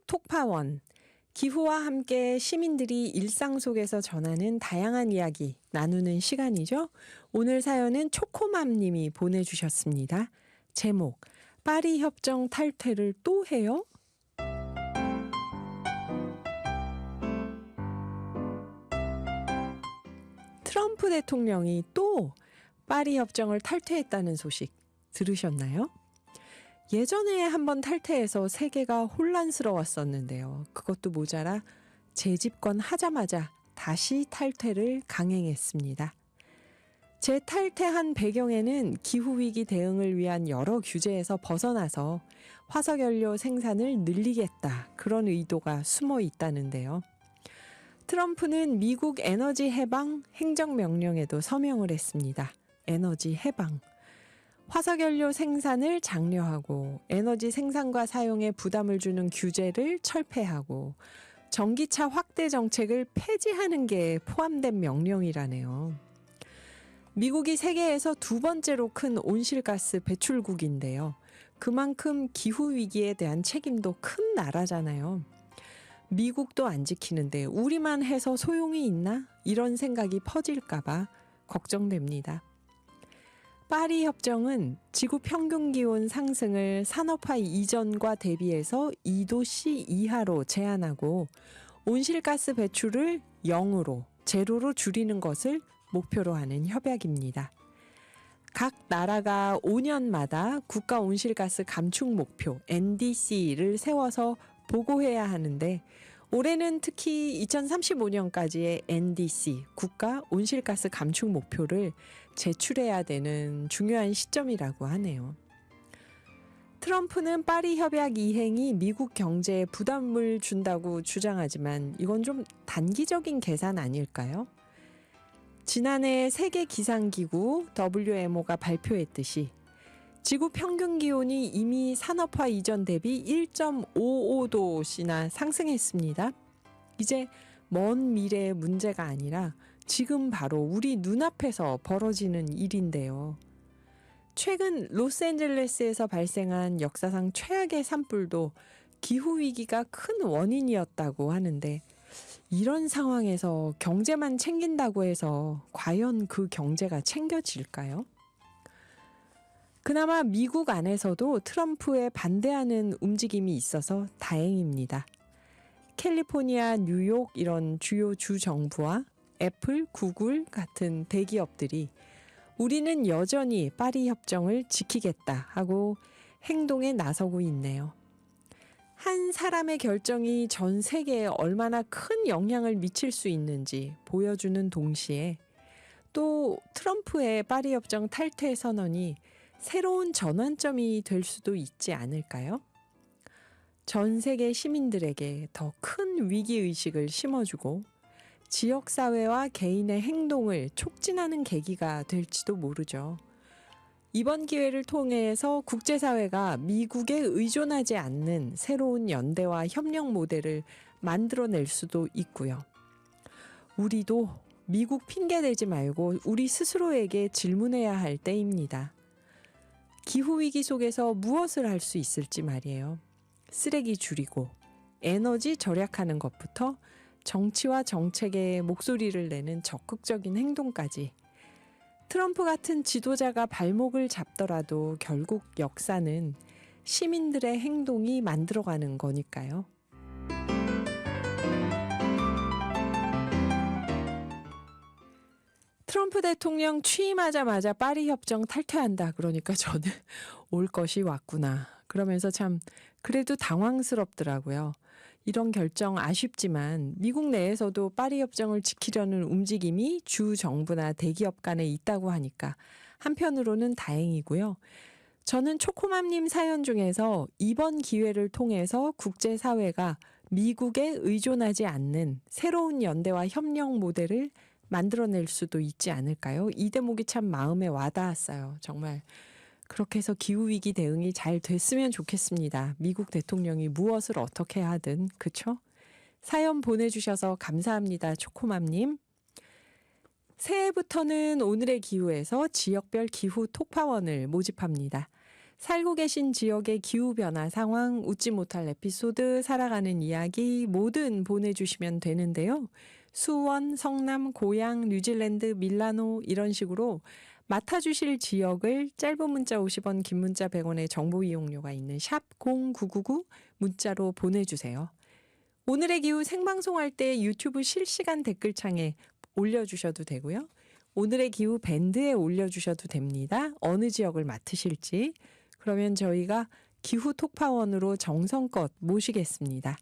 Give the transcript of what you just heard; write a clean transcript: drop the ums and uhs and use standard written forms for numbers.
톡파원. 기후와 함께 시민들이 일상 속에서 전하는 다양한 이야기 나누는 시간이죠. 오늘 사연은 초코맘 님이 보내주셨습니다. 제목, 파리 협정 탈퇴를 또 해요? 트럼프 대통령이 또 파리 협정을 탈퇴했다는 소식 들으셨나요? 예전에 한번 탈퇴해서 세계가 혼란스러웠었는데요. 그것도 모자라 재집권하자마자 다시 탈퇴를 강행했습니다. 재탈퇴한 배경에는 기후위기 대응을 위한 여러 규제에서 벗어나서 화석연료 생산을 늘리겠다, 그런 의도가 숨어 있다는데요. 트럼프는 미국 에너지 해방 행정명령에도 서명을 했습니다. 에너지 해방. 화석연료 생산을 장려하고 에너지 생산과 사용에 부담을 주는 규제를 철폐하고 전기차 확대 정책을 폐지하는 게 포함된 명령이라네요. 미국이 세계에서 두 번째로 큰 온실가스 배출국인데요. 그만큼 기후위기에 대한 책임도 큰 나라잖아요. 미국도 안 지키는데 우리만 해서 소용이 있나? 이런 생각이 퍼질까봐 걱정됩니다. 파리 협정은 지구 평균 기온 상승을 산업화 이전과 대비해서 2도씨 이하로 제한하고 온실가스 배출을 0으로, 제로로 줄이는 것을 목표로 하는 협약입니다. 각 나라가 5년마다 국가 온실가스 감축 목표 NDC를 세워서 보고해야 하는데 올해는 특히 2035년까지의 NDC, 국가 온실가스 감축 목표를 제출해야 되는 중요한 시점이라고 하네요. 트럼프는 파리 협약 이행이 미국 경제에 부담을 준다고 주장하지만 이건 좀 단기적인 계산 아닐까요? 지난해 세계기상기구 WMO가 발표했듯이 지구 평균 기온이 이미 산업화 이전 대비 1.55도씨나 상승했습니다. 이제 먼 미래의 문제가 아니라 지금 바로 우리 눈앞에서 벌어지는 일인데요. 최근 로스앤젤레스에서 발생한 역사상 최악의 산불도 기후위기가 큰 원인이었다고 하는데 이런 상황에서 경제만 챙긴다고 해서 과연 그 경제가 챙겨질까요? 그나마 미국 안에서도 트럼프에 반대하는 움직임이 있어서 다행입니다. 캘리포니아, 뉴욕 이런 주요 주 정부와 애플, 구글 같은 대기업들이 우리는 여전히 파리 협정을 지키겠다 하고 행동에 나서고 있네요. 한 사람의 결정이 전 세계에 얼마나 큰 영향을 미칠 수 있는지 보여주는 동시에 또 트럼프의 파리 협정 탈퇴 선언이 새로운 전환점이 될 수도 있지 않을까요? 전 세계 시민들에게 더 큰 위기의식을 심어주고 지역사회와 개인의 행동을 촉진하는 계기가 될지도 모르죠. 이번 기회를 통해서 국제사회가 미국에 의존하지 않는 새로운 연대와 협력 모델을 만들어낼 수도 있고요. 우리도 미국 핑계대지 말고 우리 스스로에게 질문해야 할 때입니다. 기후위기 속에서 무엇을 할 수 있을지 말이에요. 쓰레기 줄이고 에너지 절약하는 것부터 정치와 정책에 목소리를 내는 적극적인 행동까지 트럼프 같은 지도자가 발목을 잡더라도 결국 역사는 시민들의 행동이 만들어가는 거니까요. 트럼프 대통령 취임하자마자 파리 협정 탈퇴한다. 그러니까 저는 올 것이 왔구나. 그러면서 참 그래도 당황스럽더라고요. 이런 결정 아쉽지만 미국 내에서도 파리 협정을 지키려는 움직임이 주 정부나 대기업 간에 있다고 하니까 한편으로는 다행이고요. 저는 초코맘님 사연 중에서 이번 기회를 통해서 국제사회가 미국에 의존하지 않는 새로운 연대와 협력 모델을 만들어낼 수도 있지 않을까요? 이 대목이 참 마음에 와닿았어요. 정말 그렇게 해서 기후위기 대응이 잘 됐으면 좋겠습니다. 미국 대통령이 무엇을 어떻게 하든, 그쵸? 사연 보내주셔서 감사합니다. 초코맘님. 새해부터는 오늘의 기후에서 지역별 기후 톡파원을 모집합니다. 살고 계신 지역의 기후변화 상황, 웃지 못할 에피소드, 살아가는 이야기 뭐든 보내주시면 되는데요. 수원, 성남, 고양, 뉴질랜드, 밀라노 이런 식으로 맡아주실 지역을 짧은 문자 50원, 긴 문자 100원의 정보 이용료가 있는 샵 0999 문자로 보내주세요. 오늘의 기후 생방송할 때 유튜브 실시간 댓글창에 올려주셔도 되고요. 오늘의 기후 밴드에 올려주셔도 됩니다. 어느 지역을 맡으실지. 그러면 저희가 기후 톡파원으로 정성껏 모시겠습니다.